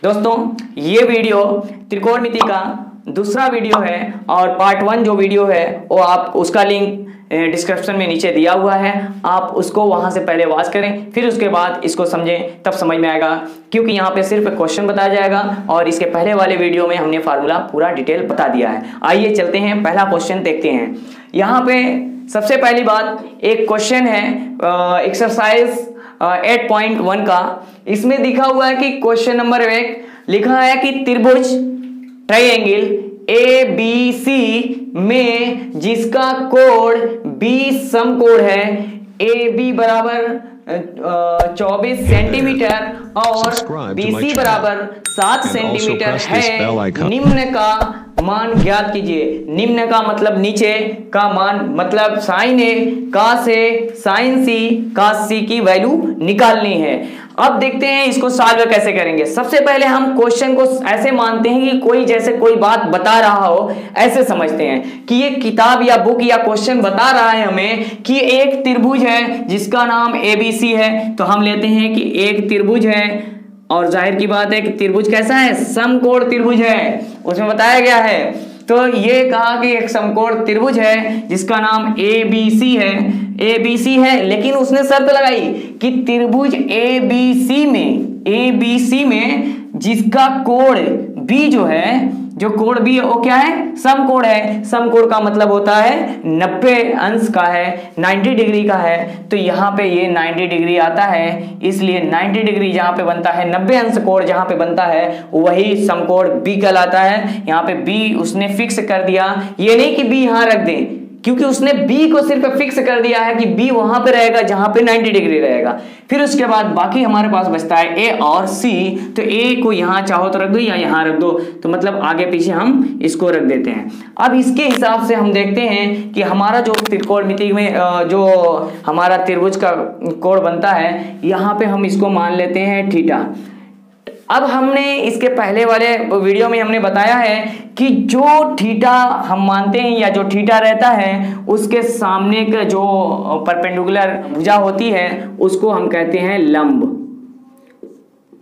दोस्तों ये वीडियो त्रिकोणमिति का दूसरा वीडियो है और पार्ट 1 जो वीडियो है वो आप उसका लिंक डिस्क्रिप्शन में नीचे दिया हुआ है। आप उसको वहां से पहले वॉच करें, फिर उसके बाद इसको समझें, तब समझ में आएगा। क्योंकि यहाँ पे सिर्फ क्वेश्चन बताया जाएगा और इसके पहले वाले वीडियो में हमने फार्मूला पूरा डिटेल बता दिया है। आइए चलते हैं, पहला क्वेश्चन देखते हैं। यहाँ पे सबसे पहली बात, एक क्वेश्चन है एक्सरसाइज 8.1 का। इसमें लिखा हुआ है कि क्वेश्चन नंबर 1 लिखा है कि त्रिभुज ट्रायंगल ABC में जिसका कोण B समकोण है, AB बराबर 24 सेंटीमीटर और BC बराबर 7 सेंटीमीटर है, निम्न का मान ज्ञात कीजिए। निम्न का मतलब नीचे का मान, मतलब sine A cos A sine C cos C की वैल्यू निकालनी है। अब देखते हैं इसको सॉल्व कैसे करेंगे। सबसे पहले हम क्वेश्चन को ऐसे मानते हैं कि कोई जैसे कोई बात बता रहा हो, ऐसे समझते हैं कि ये किताब या बुक या क्वेश्चन बता रहा है हमें कि एक त्रिभुज है जिसका नाम ABC है। तो हम लेते हैं कि एक त्रिभुज है और जाहिर की बात है कि त्रिभुज कैसा है, समकोण त्रिभुज है, उसमें बताया गया है। तो ये कहा कि एक समकोण त्रिभुज है जिसका नाम ABC है, लेकिन उसने शर्त लगाई कि त्रिभुज ABC में जिसका कोण B जो है, जो कोण B है वो क्या है, समकोण है। समकोण का मतलब होता है 90 अंश का है, 90 डिग्री का है। तो यहाँ पे ये 90 डिग्री आता है, इसलिए 90 डिग्री जहाँ पे बनता है, 90 अंश कोण जहाँ पे बनता है वही समकोण B कहलाता है। यहाँ पे B उसने फिक्स कर दिया, ये नहीं कि B यहाँ रख दें, क्योंकि उसने B को सिर्फ फिक्स कर दिया है कि B वहां पे रहेगा जहां पे 90 डिग्री रहेगा। फिर उसके बाद बाकी हमारे पास बचता है A और C। तो A को यहाँ चाहो तो रख दो या यहाँ रख दो, तो मतलब आगे पीछे हम इसको रख देते हैं। अब इसके हिसाब से हम देखते हैं कि हमारा जो त्रिकोणमिति में जो हमारा त्रिभुज का कोण बनता है, यहाँ पे हम इसको मान लेते हैं थीटा। अब हमने इसके पहले वाले वीडियो में हमने बताया है कि जो थीटा हम मानते हैं या जो थीटा रहता है उसके सामने का जो परपेंडिकुलर भुजा होती है उसको हम कहते हैं लंब,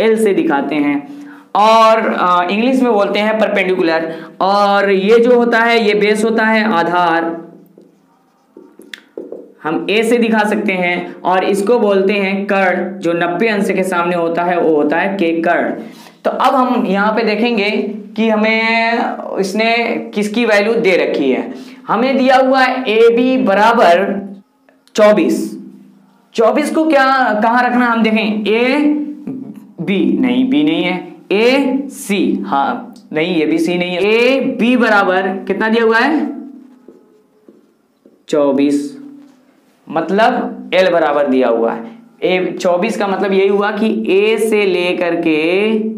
L से दिखाते हैं, और इंग्लिश में बोलते हैं परपेंडिकुलर। और ये जो होता है ये बेस होता है आधार, हम A से दिखा सकते हैं, और इसको बोलते हैं कर्ण, जो 90 अंश के सामने होता है वो होता है K कर्ण। तो अब हम यहाँ पे देखेंगे कि हमें इसने किसकी वैल्यू दे रखी है। हमें दिया हुआ है AB बराबर 24 को क्या कहाँ रखना, हम देखें AB नहीं, B नहीं है, AC, हाँ नहीं ये भी C नहीं है। AB बराबर कितना दिया हुआ है, 24, मतलब L बराबर दिया हुआ है। 24 का मतलब यही हुआ कि A से लेकर के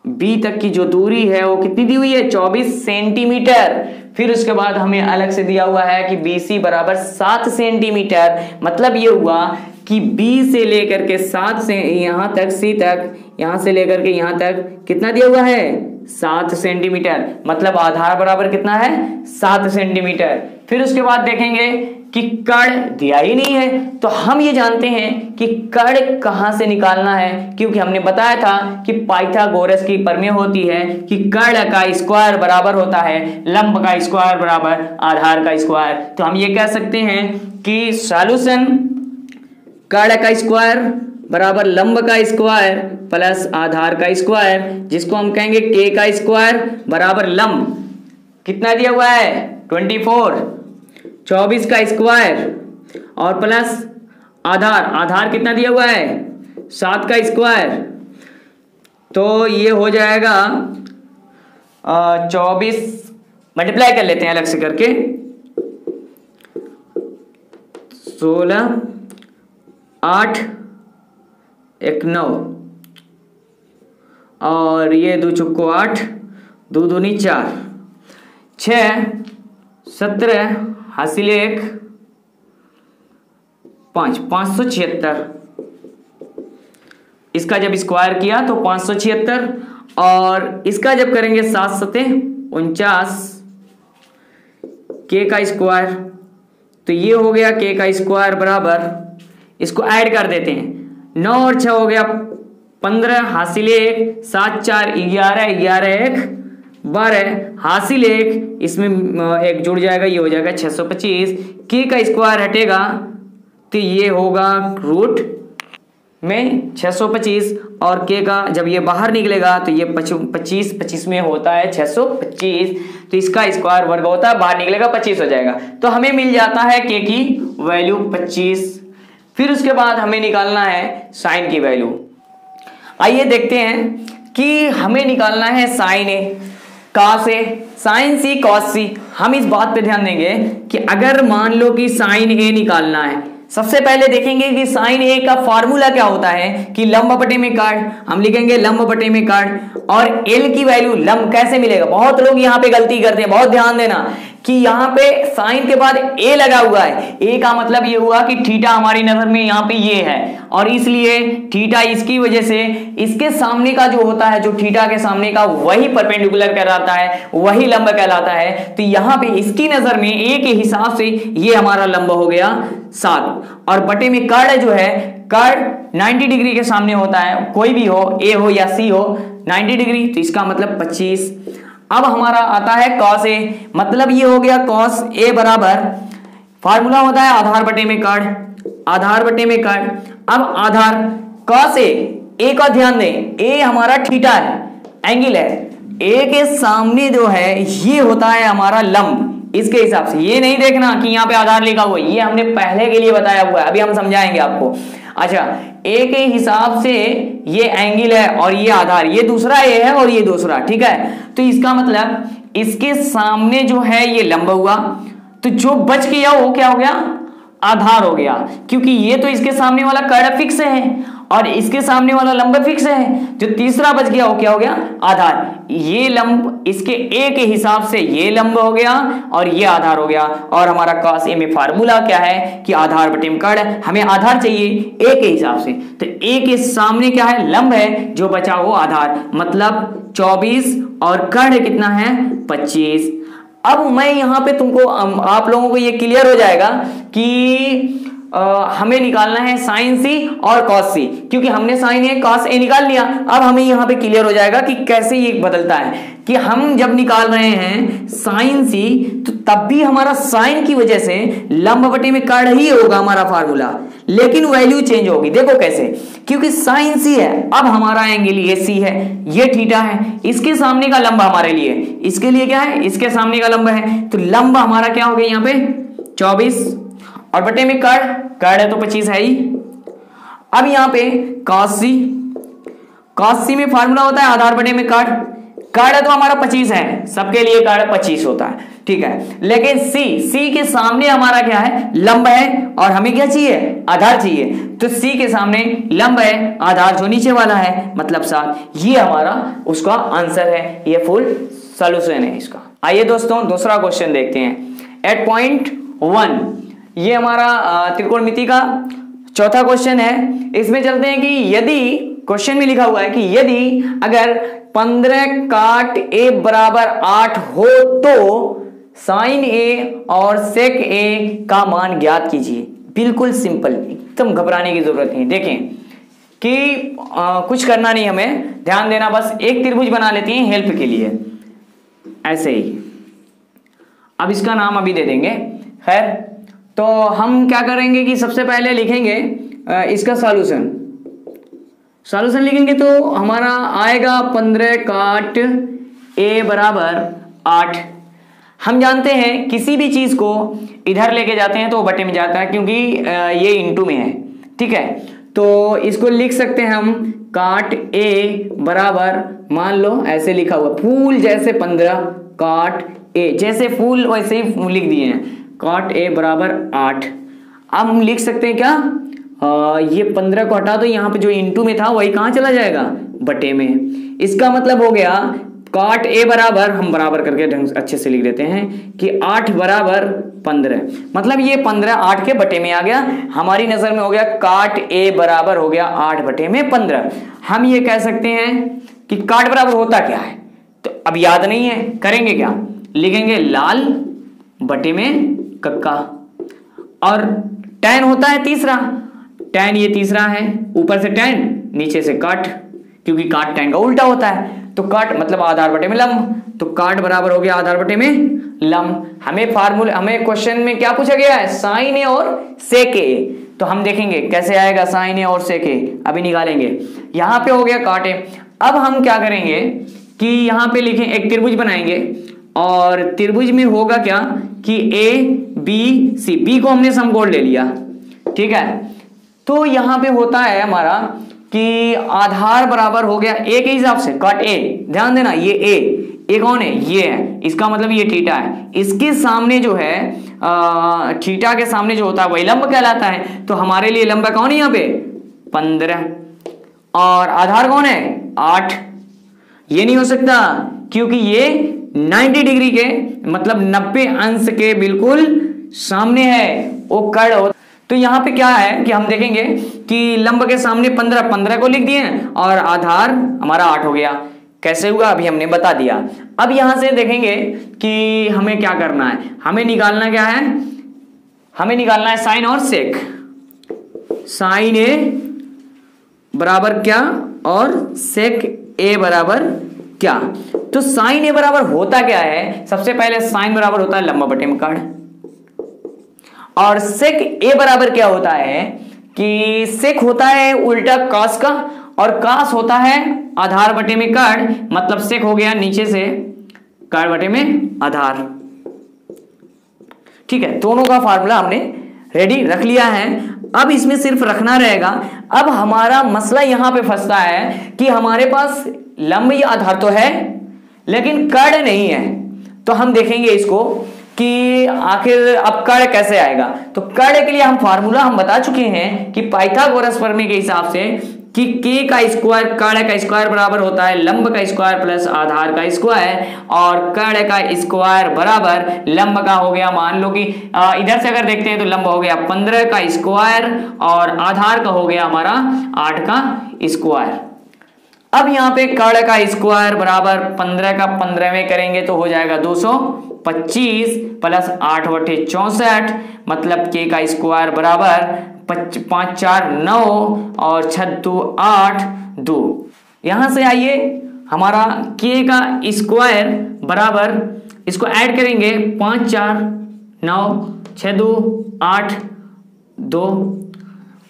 B तक की जो दूरी है वो कितनी दी हुई है, 24 सेंटीमीटर। फिर उसके बाद हमें अलग से दिया हुआ है कि BC बराबर 7 सेंटीमीटर। मतलब ये हुआ कि B से लेकर के 7 से यहाँ तक, C तक, यहाँ से लेकर के यहाँ तक कितना दिया हुआ है, 7 सेंटीमीटर। मतलब आधार बराबर कितना है, 7 सेंटीमीटर। फिर उसके बाद देखेंगे कि कर्ण दिया ही नहीं है, तो हम ये जानते हैं कि कर्ण कहां से निकालना है, क्योंकि हमने बताया था कि पाइथागोरस की प्रमेय होती है कि कर्ण का स्क्वायर बराबर होता है लंब का स्क्वायर बराबर आधार का स्क्वायर। तो हम ये कह सकते हैं कि सॉल्यूशन कर्ण का स्क्वायर बराबर लंब का स्क्वायर प्लस आधार का स्क्वायर, जिसको हम कहेंगे K का स्क्वायर बराबर लंब कितना दिया हुआ है, 24 का स्क्वायर और प्लस आधार कितना दिया हुआ है, 7 का स्क्वायर। तो ये हो जाएगा 24, मल्टीप्लाई कर लेते हैं अलग से करके, 16, 8, 1, 9, और ये 2 चुक्को 8, 2 दूनी 4, 6, 17 हासिल 1, 5, 576। इसका जब स्क्वायर किया तो 576, और इसका जब करेंगे 7 7 49, K का स्क्वायर, तो ये हो गया K का स्क्वायर बराबर, इसको ऐड कर देते हैं, 9 और 6 हो गया 15 हासिल 1, 7 4 11, 11 1 12 हासिल 1, इसमें एक जुड़ जाएगा, ये हो जाएगा 625। के का स्क्वायर हटेगा तो ये होगा रूट में 625, और के का जब ये बाहर निकलेगा तो ये 25 में होता है 625, तो इसका स्क्वायर वर्ग होता है, बाहर निकलेगा 25 हो जाएगा। तो हमें मिल जाता है के की वैल्यू 25। फिर उसके बाद हमें निकालना है साइन की वैल्यू। आइए देखते हैं कि हमें निकालना है sign A cos A, sign C cos सी। हम इस बात पे ध्यान देंगे कि अगर मान लो कि साइन ए निकालना है, सबसे पहले देखेंगे कि साइन ए का फार्मूला क्या होता है कि लंब बटे में कर्ण, हम लिखेंगे लंब बटे में कर्ण, और एल की वैल्यू लंब कैसे मिलेगा। बहुत लोग यहाँ पे गलती करते हैं, बहुत ध्यान देना कि यहाँ पे साइन के बाद ए लगा हुआ है। ए का मतलब ये हुआ कि थीटा हमारी नजर में यहाँ पे ये है, और इसलिए थीटा इसकी वजह से इसके सामने का जो होता है, जो थीटा के सामने का, वही परपेंडिकुलर कहलाता है, वही लंब कहलाता है। तो यहाँ पे इसकी नजर में ए के हिसाब से ये हमारा लंब हो गया 7, और बटे में कर्ण जो है, कर्ण 90 डिग्री के सामने होता है, कोई भी हो, ए हो या सी हो, 90 डिग्री, तो इसका मतलब 25। अब हमारा आता है कॉस ए, मतलब ये हो गया कॉस ए बराबर, फार्मूला होता है आधार बटे में कर्ण, आधार बटे में कर्ण। अब आधार कॉस ए का ध्यान दें, ए हमारा थीटा है, एंगल है, ए के सामने जो है ये होता है हमारा लंब। इसके हिसाब से ये नहीं देखना कि यहाँ पे आधार लिखा हुआ है, ये हमने पहले के लिए बताया हुआ है, अभी हम समझाएंगे आपको। अच्छा, ए के हिसाब से ये एंगल है और ये आधार, ये दूसरा ए है और ये दूसरा, ठीक है। तो इसका मतलब इसके सामने जो है ये लंब हुआ, तो जो बच गया वो क्या हो गया, आधार हो गया, क्योंकि ये तो इसके सामने वाला कर्ण फिक्स है और इसके सामने वाला लंब फिक्स है। जो तीसरा बच गया वो क्या हो गया, आधार। ये लंब इसके ए के हिसाब से ये लंब हो गया और ये आधार हो गया। और हमारा कॉस ए में फार्मूला क्या है कि आधार बटे में कर्ण, हमें आधार चाहिए ए के हिसाब से, तो ए के सामने क्या है, लंब है, जो बचा वो आधार, मतलब 24, और कर्ण कितना है, 25। अब मैं यहाँ पे तुमको, आप लोगों को ये क्लियर हो जाएगा कि हमें निकालना है साइन सी और कॉस सी, क्योंकि हमने साइन ए कॉस ए निकाल लिया। अब हमें यहाँ पे क्लियर हो जाएगा कि कैसे ये बदलता है, कि हम जब निकाल रहे हैं साइन सी, तो तब भी हमारा साइन की वजह से लंब बटे में कर्ण ही होगा हमारा फार्मूला, लेकिन वैल्यू चेंज होगी। देखो कैसे, क्योंकि साइन सी है, अब हमारा एंगल ये सी है, ये थीटा है, इसके सामने का लंब हमारे लिए, इसके लिए क्या है, इसके सामने का लंब है, तो लंब हमारा क्या हो गया यहाँ पे 24, और बटे में कर्ण है तो 25 है ही। अब यहाँ पे कॉस सी में फार्मूला होता है आधार बटे में कर्ण तो हमारा 25 है, सबके लिए कर्ण 25 होता है, ठीक है। लेकिन सी के सामने हमारा क्या है, लंब है, और हमें क्या चाहिए, आधार चाहिए, तो सी के सामने लंब है, आधार जो नीचे वाला है, मतलब 7। ये हमारा उसका आंसर है, ये फुल सॉल्यूशन है इसका। आइए दोस्तों दूसरा क्वेश्चन देखते हैं। 8.1 ये हमारा त्रिकोणमिति का चौथा क्वेश्चन है। इसमें चलते हैं कि यदि, क्वेश्चन में लिखा हुआ है कि यदि अगर 15 काट ए बराबर 8 हो तो साइन ए और सेक ए का मान ज्ञात कीजिए। बिल्कुल सिंपल, एकदम घबराने की जरूरत नहीं। देखें कि कुछ करना नहीं, हमें ध्यान देना, बस एक त्रिभुज बना लेते हैं हेल्प के लिए, ऐसे ही। अब इसका नाम अभी दे देंगे। खैर, तो हम क्या करेंगे कि सबसे पहले लिखेंगे इसका सॉल्यूशन लिखेंगे, तो हमारा आएगा 15 काट ए बराबर 8। हम जानते हैं किसी भी चीज को इधर लेके जाते हैं तो बटे में जाता है, क्योंकि ये इंटू में है, ठीक है। तो इसको लिख सकते हैं हम काट ए बराबर, मान लो ऐसे लिखा हुआ, फूल जैसे 15 काट ए, जैसे फूल वैसे ही लिख दिए हैं, काट ए बराबर 8। अब हम लिख सकते हैं क्या, ये 15 को हटा दो, यहाँ पे जो इंटू में था वही कहाँ चला जाएगा, बटे में। इसका मतलब हो गया काट ए बराबर, हम बराबर करके ढंग से अच्छे से लिख देते हैं कि 8 बराबर 15, मतलब ये 15 8 के बटे में आ गया। हमारी नजर में हो गया काट ए बराबर हो गया 8 बटे में 15। हम ये कह सकते हैं कि काट बराबर होता क्या है, तो अब याद नहीं है, करेंगे क्या, लिखेंगे लाल बटे में कक्का, और टैन होता है तीसरा, टैन ये तीसरा है, ऊपर से टैन नीचे से काट, क्योंकि काट tan का उल्टा होता है। तो काट मतलब आधार बटे में लंब, तो काट बराबर हो गया आधार बटे में लंब। हमें क्वेश्चन में क्या पूछा गया है, साइन ए और सेक ए। तो हम देखेंगे कैसे आएगा साइन ए और सेक ए, अभी निकालेंगे। यहां पे हो गया काट ए। अब हम क्या करेंगे कि यहां पे लिखें, एक त्रिभुज बनाएंगे और त्रिभुज में होगा क्या कि ए बी सी, बी को हमने समकोण ले लिया, ठीक है। तो यहां पे होता है हमारा कि आधार बराबर हो गया ए के हिसाब से काट ए, ध्यान देना ये ए कौन है, ये है, इसका मतलब ये थीटा है। इसके सामने जो है थीटा के सामने जो होता है वही लंब कहलाता है। तो हमारे लिए लंब कौन है यहाँ पे 15 और आधार कौन है 8। ये नहीं हो सकता क्योंकि ये 90 डिग्री के मतलब 90 अंश के बिल्कुल सामने है वो कर्ण। तो यहां पे क्या है कि हम देखेंगे कि लंब के सामने 15 को लिख दिए और आधार हमारा 8 हो गया। कैसे हुआ अभी हमने बता दिया। अब यहां से देखेंगे कि हमें क्या करना है, हमें निकालना क्या है, हमें निकालना है साइन और सेक। साइन ए बराबर क्या और सेक ए बराबर क्या। तो साइन ए बराबर होता क्या है, सबसे पहले साइन बराबर होता है लंब बटे में काट, और सेक ए बराबर क्या होता है कि सेक होता है उल्टा कास का और कास होता है आधार बटे में काट, मतलब सेक हो गया नीचे से काट बटे में आधार। ठीक है, दोनों का फार्मूला हमने रेडी रख लिया है। अब इसमें सिर्फ रखना रहेगा। अब हमारा मसला यहां पे फंसता है कि हमारे पास लंब या आधार तो है लेकिन कर्ण नहीं है। तो हम देखेंगे इसको कि आखिर अब कर्ण कैसे आएगा। तो कर्ण के लिए हम फार्मूला हम बता चुके हैं कि पाइथागोरस प्रमेय के हिसाब से कि k का स्क्वायर कर्ण का स्क्वायर बराबर होता है लंब का स्क्वायर प्लस आधार का स्क्वायर, और कर्ण का स्क्वायर बराबर लंब का हो गया, मान लो कि इधर से अगर देखते हैं तो लंब हो गया 15 का स्क्वायर और आधार का हो गया हमारा 8 का स्क्वायर। अब यहाँ पे कर्ण का स्क्वायर बराबर 15 का 15वें करेंगे तो हो जाएगा 225 प्लस 8 बटे 64, मतलब k का स्क्वायर बराबर 5 4 9 और 6 2 8 2। यहां से आइए हमारा k का स्क्वायर बराबर, इसको ऐड करेंगे 5 4 9 6 2 8 2,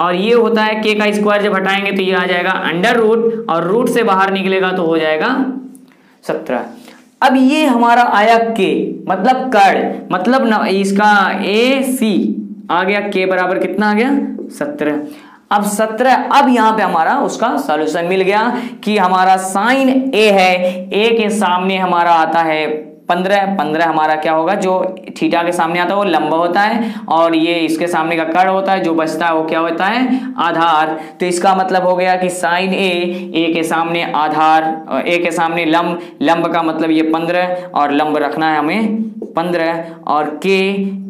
और ये होता है k का स्क्वायर जब हटाएंगे तो ये आ जाएगा अंडर रूट और रूट से बाहर निकलेगा तो हो जाएगा 17। अब ये हमारा आया k मतलब कर्ण, मतलब इसका ए सी आ गया, k बराबर कितना आ गया 17। अब 17, अब यहां पे हमारा उसका सॉल्यूशन मिल गया कि हमारा साइन ए है, ए के सामने हमारा आता है 15 हमारा क्या होगा, जो थीटा के सामने आता है वो लंब होता है और ये इसके सामने का कर्ण होता है, जो बचता है वो क्या होता है आधार। तो इसका मतलब हो गया कि साइन ए के सामने आधार, ए के सामने लंब का मतलब ये 15 और लंब रखना है हमें 15, और के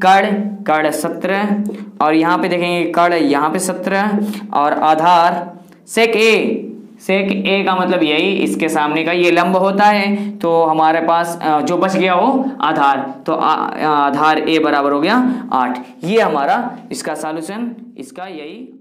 कर्ण 17, और यहाँ पे देखेंगे कर्ण यहाँ पे 17 और आधार सेक ए का मतलब यही इसके सामने का ये लंब होता है। तो हमारे पास जो बच गया वो आधार, तो आधार ए बराबर हो गया 8। ये हमारा इसका सॉल्यूशन इसका यही